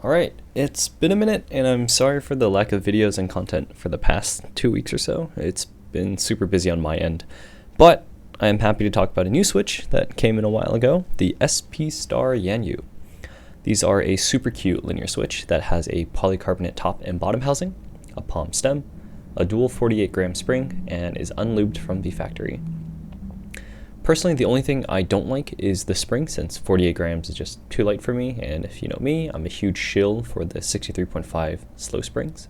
Alright, it's been a minute and I'm sorry for the lack of videos and content for the past 2 weeks or so. It's been super busy on my end. But I am happy to talk about a new switch that came in a while ago, the SP Star Yanyu. These are a super cute linear switch that has a polycarbonate top and bottom housing, a POM stem, a dual 48-gram spring, and is unlubed from the factory. Personally, the only thing I don't like is the spring, since 48 grams is just too light for me, and if you know me, I'm a huge shill for the 63.5 slow springs.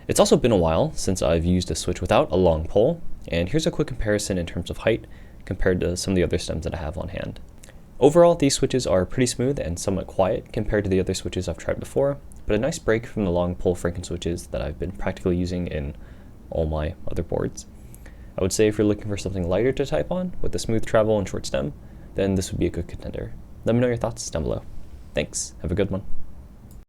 It's also been a while since I've used a switch without a long pole, and here's a quick comparison in terms of height compared to some of the other stems that I have on hand. Overall, these switches are pretty smooth and somewhat quiet compared to the other switches I've tried before, but a nice break from the long pole Franken switches that I've been practically using in all my other boards. I would say if you're looking for something lighter to type on with a smooth travel and short stem, then this would be a good contender. Let me know your thoughts down below. Thanks, have a good one.